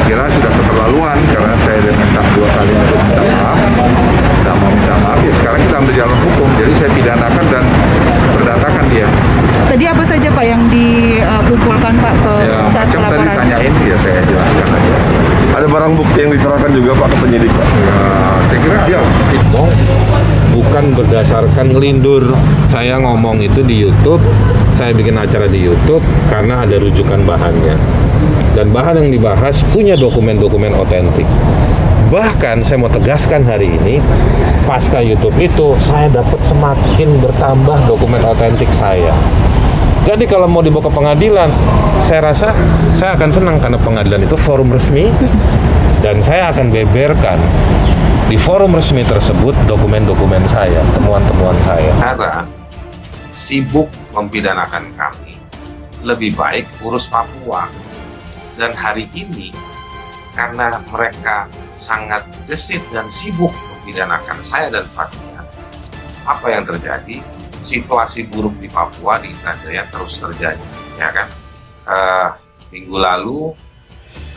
kira sudah keterlaluan karena saya udah minta 2 kali untuk minta maaf, tidak mau minta maaf, ya sekarang kita ambil jalan hukum. Jadi saya pidanakan dan perdatakan dia. Tadi apa saja Pak yang dikumpulkan Pak ke Ya, saat macam tadi pelaporan? tanyain, ya saya jelaskan aja. Ada barang bukti yang diserahkan juga Pak ke penyidik Pak? Ya, saya kira dia Bukan berdasarkan ngelindur. Saya ngomong itu di YouTube, saya bikin acara di YouTube karena ada rujukan bahannya. Dan bahan yang dibahas punya dokumen-dokumen otentik. Bahkan saya mau tegaskan hari ini, pasca YouTube itu saya dapat semakin bertambah dokumen otentik saya. Jadi kalau mau dibawa ke pengadilan, saya rasa saya akan senang karena pengadilan itu forum resmi dan saya akan beberkan di forum resmi tersebut dokumen-dokumen saya, temuan-temuan saya. Karena sibuk mempidanakan kami, lebih baik urus Papua. Dan hari ini, karena mereka sangat gesit dan sibuk mempidanakan saya dan Fathia, apa yang terjadi? Situasi buruk di Papua, di Indrajaya terus terjadi, ya kan? Minggu lalu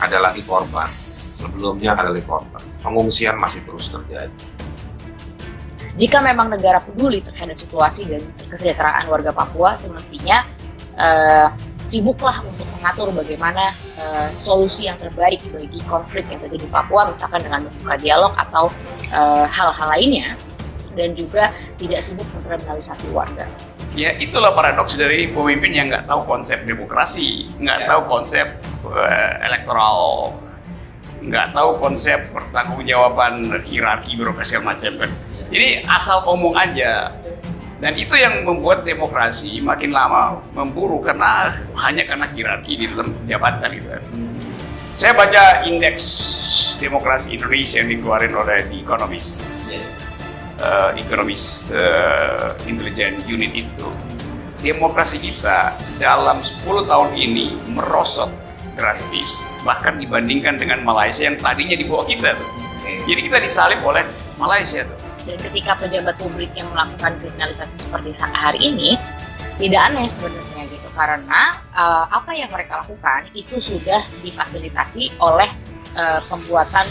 ada lagi korban, sebelumnya ada lagi korban, pengungsian masih terus terjadi. Jika memang negara peduli terhadap situasi dan kesejahteraan warga Papua, semestinya sibuklah untuk mengatur bagaimana solusi yang terbaik bagi konflik yang terjadi di Papua, misalkan dengan membuka dialog atau hal-hal lainnya, dan juga tidak sibuk mengkriminalisasi warga. Ya, itulah paradoks dari pemimpin yang nggak tahu konsep demokrasi, nggak tahu konsep elektoral, nggak tahu konsep pertanggungjawaban hierarki birokrasi macam kan. Jadi asal ngomong aja. Dan itu yang membuat demokrasi makin lama memburuk hanya karena hierarki di dalam jabatan itu. Saya baca indeks demokrasi Indonesia yang dikeluarin oleh The Economist Intelligence Unit itu. Demokrasi kita dalam 10 tahun ini merosot drastis, bahkan dibandingkan dengan Malaysia yang tadinya di bawah kita. Jadi kita disalib oleh Malaysia. Dan ketika pejabat publik yang melakukan kriminalisasi seperti hari ini, tidak aneh sebenarnya gitu, karena apa yang mereka lakukan itu sudah difasilitasi oleh pembuatan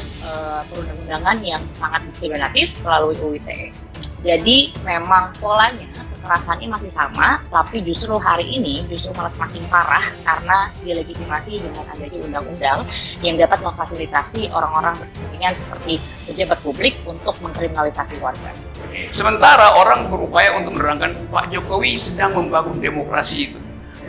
perundang-undangan yang sangat diskriminatif melalui UU ITE. Jadi memang polanya kekerasannya masih sama, tapi justru hari ini justru malah semakin parah karena dilegitimasi dengan adanya undang-undang yang dapat memfasilitasi orang-orang berkepentingan seperti pejabat publik untuk mengkriminalisasi warga. Sementara orang berupaya untuk menerangkan Pak Jokowi sedang membangun demokrasi itu.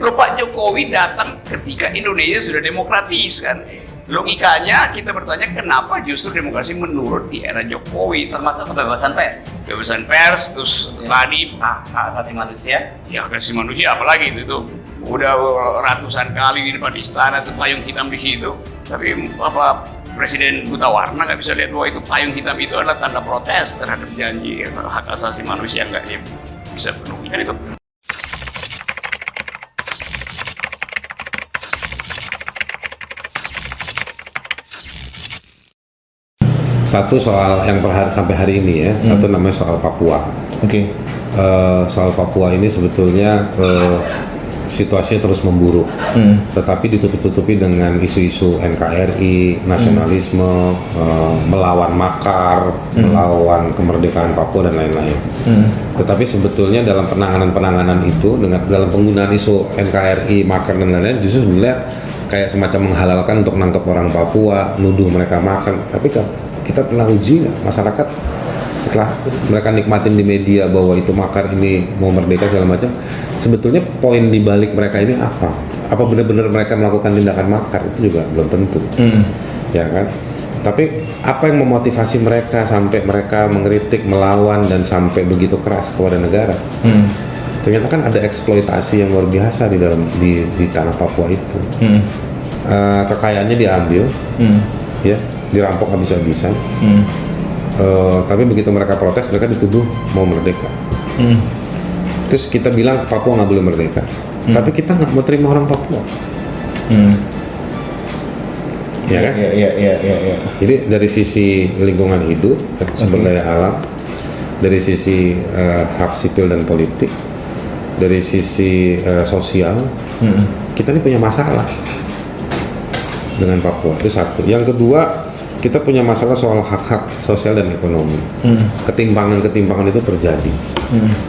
Loh, Pak Jokowi datang ketika Indonesia sudah demokratis kan. Logikanya kita bertanya kenapa justru demokrasi menurun di era Jokowi, termasuk kebebasan pers. Kebebasan pers, terus tadi hak asasi manusia. Ya, hak asasi manusia apalagi itu udah ratusan kali di depan istana tuh payung hitam di situ. Tapi apa Presiden buta warna nggak bisa lihat bahwa itu payung hitam itu adalah tanda protes terhadap janji hak asasi manusia nggak dia bisa penuhi kan itu. Satu soal yang sampai hari ini ya, satu namanya soal Papua. Oke. Soal Papua ini sebetulnya situasinya terus memburuk, tetapi ditutup-tutupi dengan isu-isu NKRI, nasionalisme, melawan makar, melawan kemerdekaan Papua dan lain-lain. Tetapi sebetulnya dalam penanganan itu, dengan dalam penggunaan isu NKRI, makar dan lain-lain, justru sebenarnya kayak semacam menghalalkan untuk nangkep orang Papua, nuduh mereka makar. Tapi kita pernah uji nggak masyarakat setelah mereka nikmatin di media bahwa itu makar, ini mau merdeka segala macam, sebetulnya poin di balik mereka ini apa benar-benar mereka melakukan tindakan makar, itu juga belum tentu. Ya kan, tapi apa yang memotivasi mereka sampai mereka mengkritik, melawan, dan sampai begitu keras kepada negara? Ternyata kan ada eksploitasi yang luar biasa di tanah Papua itu. Kekayaannya diambil, ya, dirampok habis-habisan. Tapi begitu mereka protes, mereka dituduh mau merdeka. Terus kita bilang Papua nggak boleh merdeka, tapi kita nggak mau terima orang Papua. Ya kan? Iya. Jadi dari sisi lingkungan hidup, sumber daya alam, dari sisi hak sipil dan politik, dari sisi sosial, kita ini punya masalah. dengan Papua. Itu satu. Yang kedua, kita punya masalah soal hak-hak sosial dan ekonomi. Ketimpangan-ketimpangan itu terjadi,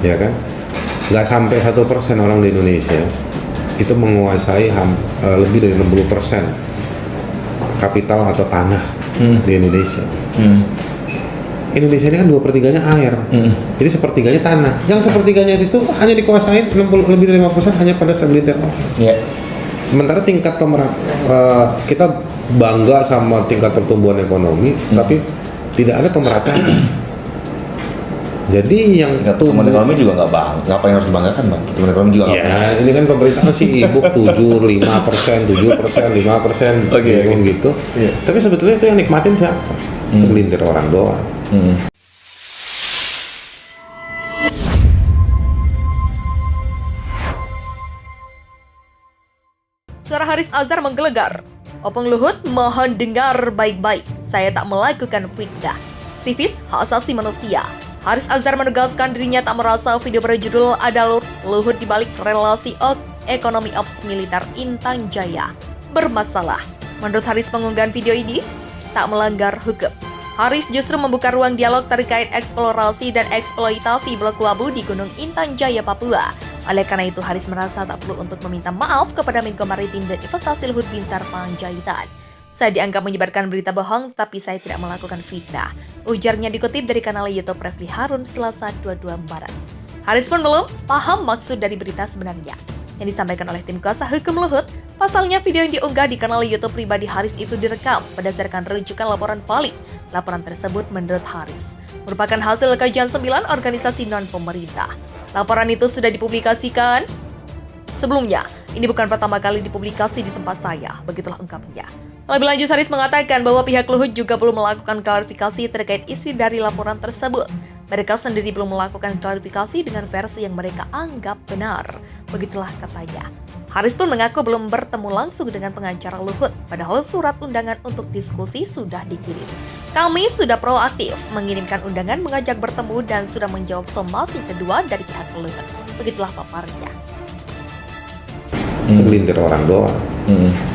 ya kan? Nggak sampai 1% orang di Indonesia itu menguasai lebih dari 60% kapital atau tanah di Indonesia. Indonesia ini kan 2/3-nya air, jadi sepertiganya tanah. Yang sepertiganya itu hanya dikuasai lebih dari 50% hanya pada segelintir orang. Sementara tingkat kita bangga sama tingkat pertumbuhan ekonomi, tapi tidak ada pemerataan. Jadi yang pertumbuhan ekonomi juga nggak bang, ngapain harus dibanggakan bang? Pertumbuhan ekonomi juga nggak. Ya, ini kan pemerintah sibuk 7%, 5%, bingung gitu. Tapi sebetulnya itu yang nikmatin siapa? Segelintir orang doang. Suara Haris Azhar menggelegar. Opung Luhut mohon dengar baik-baik. Saya tak melakukan fitnah. Aktivis hak asasi manusia. Haris Azhar menegaskan dirinya tak merasa video berjudul Ada Luhut di balik relasi ekonomi ops militer Intan Jaya bermasalah. Menurut Haris, pengunggahan video ini tak melanggar hukum. Haris justru membuka ruang dialog terkait eksplorasi dan eksploitasi blok Wabu di Gunung Intan Jaya, Papua. Oleh karena itu, Haris merasa tak perlu untuk meminta maaf kepada Menko Maritim dan Investasi Luhut Binsar Panjaitan. Saya dianggap menyebarkan berita bohong, tapi saya tidak melakukan fitnah. Ujarnya dikutip dari kanal YouTube Refli Harun Selasa 22 Maret. Haris pun belum paham maksud dari berita sebenarnya yang disampaikan oleh tim kuasa hukum Luhut. Pasalnya video yang diunggah di kanal YouTube pribadi Haris itu direkam berdasarkan rujukan laporan valid. Laporan tersebut menurut Haris merupakan hasil kajian 9 organisasi non-pemerintah. Laporan itu sudah dipublikasikan sebelumnya. Ini bukan pertama kali dipublikasi di tempat saya, begitulah ungkapnya. Lebih lanjut, Haris mengatakan bahwa pihak Luhut juga belum melakukan klarifikasi terkait isi dari laporan tersebut. Mereka sendiri belum melakukan klarifikasi dengan versi yang mereka anggap benar. Begitulah katanya. Haris pun mengaku belum bertemu langsung dengan pengacara Luhut, padahal surat undangan untuk diskusi sudah dikirim. Kami sudah proaktif mengirimkan undangan mengajak bertemu dan sudah menjawab somasi kedua dari pihak Luhut. Begitulah paparnya. Segelintir orang doang.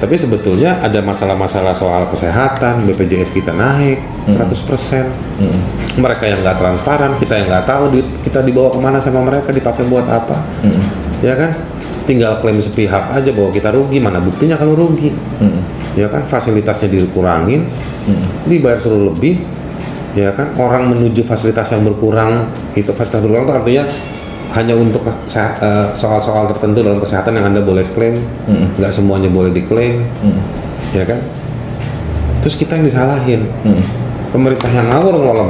Tapi sebetulnya ada masalah-masalah soal kesehatan, BPJS kita naik 100%. Mereka yang nggak transparan, kita yang nggak tahu duit kita dibawa kemana sama mereka, dipakai buat apa. Ya kan? Tinggal klaim sepihak aja bahwa kita rugi, mana buktinya kalau rugi. Ya kan? Fasilitasnya dikurangin, dibayar suruh lebih. Ya kan? Orang menuju fasilitas yang berkurang, itu fasilitas berkurang itu artinya hanya untuk soal-soal tertentu dalam kesehatan yang Anda boleh klaim, nggak semuanya boleh diklaim, ya kan? Terus kita yang disalahin, pemerintah yang ngawur ngelola